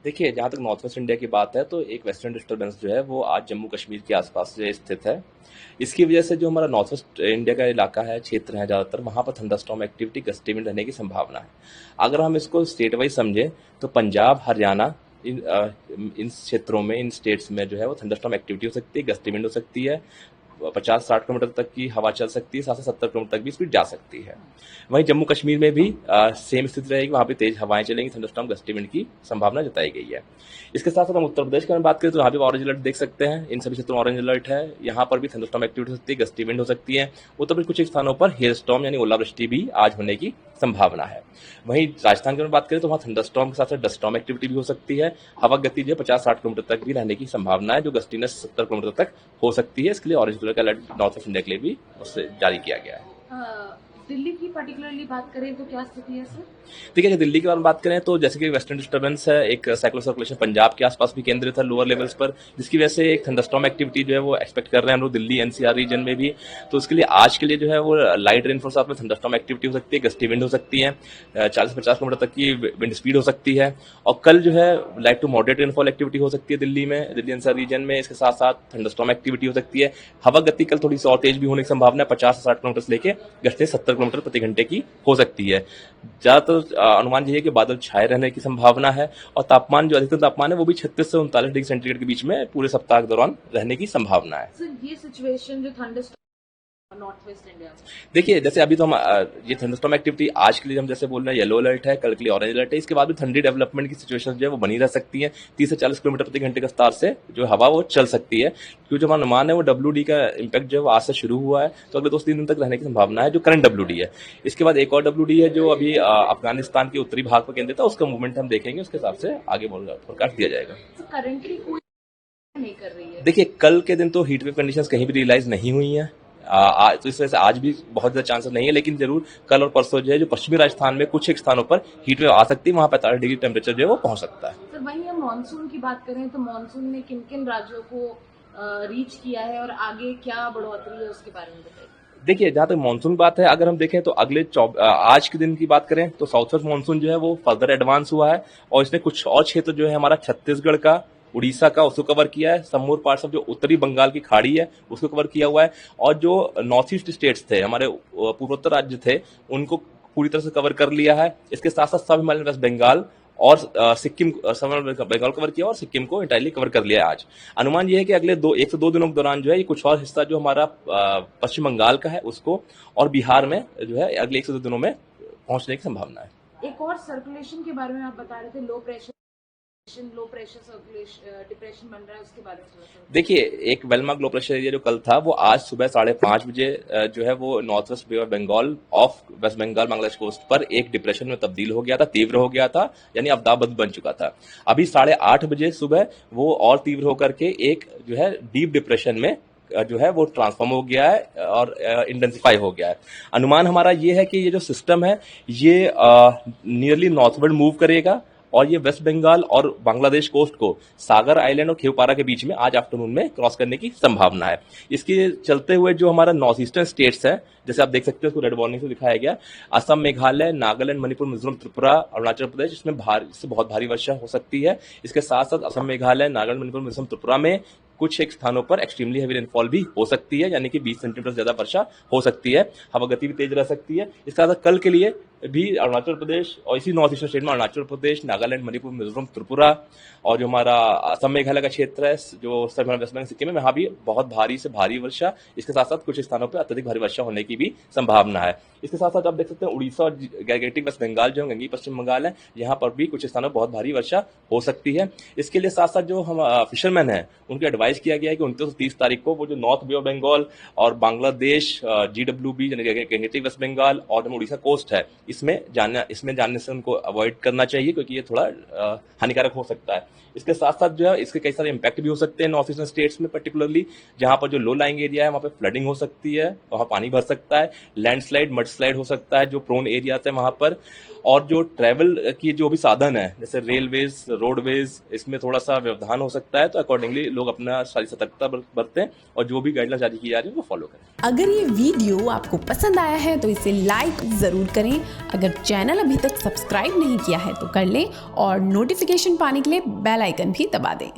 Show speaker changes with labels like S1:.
S1: देखिए, जहाँ तक नॉर्थ वेस्ट इंडिया की बात है, तो एक वेस्टर्न डिस्टर्बेंस जो है, वो आज जम्मू कश्मीर के आसपास जो है स्थित है। इसकी वजह से जो हमारा नॉर्थ वेस्ट इंडिया का इलाका है, क्षेत्र है ज़्यादातर, वहाँ पर थंडरस्टॉर्म एक्टिविटी, गस्टी विंड रहने की संभावना है। अगर हम इसको स्टेट वाइज समझें, तो पंजाब, हरियाणा, इन क्षेत्रों में, इन स्टेट्स में जो है वो थंडरस्टॉर्म एक्टिविटी हो सकती है, गस्टी विंड हो सकती है, 50-60 किलोमीटर तक की हवा चल सकती है, 60 से 70 किलोमीटर तक भी स्पीड जा सकती है। वहीं जम्मू कश्मीर में भी सेम स्थिति रहेगी, वहाँ पे तेज हवाएं चलेंगी, थंडरस्टॉर्म, गस्टी विंड की संभावना जताई गई है। इसके साथ साथ हम उत्तर प्रदेश की बात करें तो यहाँ भी ऑरेंज अलर्ट देख सकते हैं। इन सभी क्षेत्रों में ऑरेंज अलर्ट है। यहाँ पर भी थंडरस्टॉर्म एक्टिविटी हो सकती है, गस्टी विंड हो सकती है। उत्तर प्रदेश कुछ एक स्थानों पर हेल स्टॉर्म यानी ओलावृष्टि भी आज होने की संभावना है। वहीं राजस्थान की बात करें तो वहाँ थंडरस्टॉर्म के साथ साथ डस्ट स्टॉर्म एक्टिविटी भी हो सकती है। हवा गति जो है 50-60 किलोमीटर तक भी रहने की संभावना है, जो गस्टीनेस 70 किलोमीटर तक हो सकती है। इसके लिए ऑरेंज कलर का अलर्ट नॉर्थ वेस्ट इंडिया के लिए भी उससे जारी किया गया है।
S2: दिल्ली की पर्टिकुलरली बात करें तो क्या स्थिति है सर?
S1: ठीक है, दिल्ली के बारे में बात करें तो जैसे कि वेस्टर्न डिस्टर्बेंस है, एक साइक्लोन सर्कुलेशन पंजाब के आसपास भी केंद्रित है लोअर लेवल्स पर, जिसकी वजह से एक थंडरस्टॉर्म एक्टिविटी जो है वो एक्सपेक्ट कर रहे हैं हम लोग दिल्ली एनसीआर रीजन में भी। तो उसके लिए आज के लिए जो है वो लाइट रेनफॉल साथ में थंडरस्टॉर्म एक्टिविटी हो सकती है, गस्टी विंड हो सकती है, 40 से 50 किलोमीटर तक की विंड स्पीड हो सकती है। और कल जो है light to moderate rainfall activity हो सकती है दिल्ली में, दिल्ली एनसीआर रीजन में। इसके साथ साथ थंडरस्टॉर्म एक्टिविटी हो सकती है। हवा गति कल थोड़ी सी और तेज भी होने की संभावना है, 50 से 60 किलोमीटर से लेकर गस्ती 70 किलोमीटर प्रति घंटे की हो सकती है। ज्यादातर अनुमान यही है कि बादल छाए रहने की संभावना है और तापमान जो अधिकतम तापमान है वो भी 36 से 39 डिग्री सेंटीग्रेड के बीच में पूरे सप्ताह के दौरान रहने की संभावना है।
S2: सर ये सिचुएशन जो थंडरस्टॉर्म नॉर्थ वेस्ट इंडिया में,
S1: देखिए, जैसे अभी तो हम ये थंडरस्टॉर्म एक्टिविटी आज के लिए हम जैसे बोल रहे हैं येलो अलर्ट है, कल के लिए ऑरेंज अलर्ट है। इसके बाद भी ठंडी डेवलपमेंट की सिचुएशन जो है वो बनी रह सकती है। 30 से 40 किलोमीटर प्रति घंटे की रफ्तार से जो हवा वो चल सकती है, क्योंकि जो हमारा अनुमान है वो WD का इम्पैक्ट जो है वो आज से शुरू हुआ है, तो अगले 2-3 दिन तक रहने की संभावना है, जो करंट WD है। इसके बाद एक और WD है जो अभी अफगानिस्तान के उत्तरी भाग पर केंद्रित है, उसका मूवमेंट हम देखेंगे, उसके हिसाब से आगे फोरकास्ट दिया जाएगा।
S2: करंटली कोई नहीं कर रही है।
S1: देखिए, कल के दिन तो हीट वेव कंडीशंस कहीं भी रियलाइज नहीं हुई हैं, तो इस वजह से आज भी बहुत ज्यादा चांसेस नहीं है, लेकिन जरूर कल और परसों जो है जो पश्चिमी राजस्थान में कुछ एक स्थानों पर हीट वेव आ सकती है, वहां 45 डिग्री टेम्परेचर जो है वो पहुंच सकता है।
S2: सर वहीं हम मानसून की बात करें तो मानसून ने किन किन राज्यों को रीच किया है और आगे क्या बढ़ोतरी है उसके बारे में बताइए।
S1: देखिए, जहां तक मानसून की बात है, अगर हम देखें तो आज के दिन की बात करें तो साउथ वेस्ट मानसून जो है वो फर्दर एडवांस हुआ है और इसने कुछ और क्षेत्र जो है हमारा छत्तीसगढ़ का, उड़ीसा का, उसको कवर किया है। सम मोर पार्ट्स ऑफ जो उत्तरी बंगाल की खाड़ी है उसको कवर किया हुआ है, और जो नॉर्थ ईस्ट स्टेट्स थे, हमारे पूर्वोत्तर राज्य थे, उनको पूरी तरह से कवर कर लिया है। इसके साथ साथ सब हिमालयन वेस्ट बंगाल और सिक्किम, बंगाल कवर किया और सिक्किम को इंटायरली कवर कर लिया है आज। अनुमान यह है कि अगले 1 से 2 दिनों के दौरान जो है ये कुछ और हिस्सा जो हमारा पश्चिम बंगाल का है उसको और बिहार में जो है अगले 1 से 2 दिनों में पहुंचने की संभावना है।
S2: एक और सर्कुलेशन के बारे में आप बता रहे थे, लो प्रेशर सर्कुलेशन डिप्रेशन बन रहा है, उसके बारे में
S1: देखिए, एक वेलमार्क लो प्रेशर एरिया जो कल था वो आज सुबह 5:30 बजे जो है वो north west bay of Bengal of west Bengal Bangladesh coast पर एक डिप्रेशन में तब्दील हो गया था, तीव्र हो गया था, यानी अवदाबंद बन चुका था। अभी 8:30 बजे सुबह वो और तीव्र होकर के एक जो है डीप डिप्रेशन में जो है वो ट्रांसफॉर्म हो गया है और इंटेंसिफाई हो गया है। अनुमान हमारा ये है कि ये जो सिस्टम है ये नियरली नॉर्थवर्ड मूव करेगा और ये वेस्ट बंगाल और बांग्लादेश कोस्ट को सागर आइलैंड और खेवपारा के बीच में आज आफ्टरनून में क्रॉस करने की संभावना है। इसके चलते हुए जो हमारा नॉर्थ ईस्टर्न स्टेट्स है, जैसे आप देख सकते हो उसको रेड वार्निंग से दिखाया गया, असम, मेघालय, नागालैंड, मणिपुर, मिजोरम, त्रिपुरा, अरुणाचल प्रदेश, इसमें इससे बहुत भारी वर्षा हो सकती है। इसके साथ साथ असम, मेघालय, नागालैंड, मणिपुर, मिजोरम, त्रिपुरा में कुछ एक स्थानों पर एक्सट्रीमली हेवी रेनफॉल भी हो सकती है, यानी कि 20 सेंटीमीटर से ज्यादा वर्षा हो सकती है। हवा गति भी तेज रह सकती है। इसके साथ कल के लिए भी अरुणाचल प्रदेश और इसी नॉर्थ ईस्टर्न स्टेट में अरुणाचल प्रदेश, नागालैंड, मणिपुर, मिजोरम, त्रिपुरा और जो हमारा असम मेघालय का क्षेत्र है, जो वेस्ट बंगाल सिक्किम में, वहां भी बहुत भारी से भारी वर्षा, इसके साथ साथ कुछ स्थानों पर अत्यधिक भारी वर्षा होने की भी संभावना है। इसके साथ साथ आप देख सकते हैं उड़ीसा और गैंगेटिक वेस्ट बंगाल जो गंगी पश्चिम बंगाल है, यहाँ पर भी कुछ स्थानों पर बहुत भारी वर्षा हो सकती है। इसके लिए साथ साथ जो हम फिशरमैन है उनको एडवाइस किया गया है कि 29 से 30 तारीख को वो जो नॉर्थ बे ऑफ बंगाल और Bangladesh GWB gangetic west Bengal और उड़ीसा कोस्ट है, इसमें जाने से उनको अवॉइड करना चाहिए, क्योंकि ये थोड़ा हानिकारक हो सकता है। इसके साथ साथ जो है इसके कई सारे इंपैक्ट भी हो सकते हैं नॉर्थ ईस्टर्न स्टेट्स में, पर्टिकुलरली जहां पर जो लो लाइंग एरिया है वहां पे फ्लडिंग हो सकती है, वहां पानी भर सकता है, लैंडस्लाइड, मडस्लाइड हो सकता है जो प्रोन एरियाज है वहां पर। और जो ट्रैवल की जो भी साधन है जैसे रेलवेज, रोडवेज, इसमें थोड़ा सा व्यवधान हो सकता है, तो अकॉर्डिंगली लोग अपना अपना सारी सतर्कता बरतें और जो भी गाइडलाइन जारी की जा रही है वो फॉलो करें।
S3: अगर ये वीडियो आपको पसंद आया है तो इसे लाइक ज़रूर करें। अगर चैनल अभी तक सब्सक्राइब नहीं किया है तो कर लें और नोटिफिकेशन पाने के लिए बेल आइकन भी दबा दें।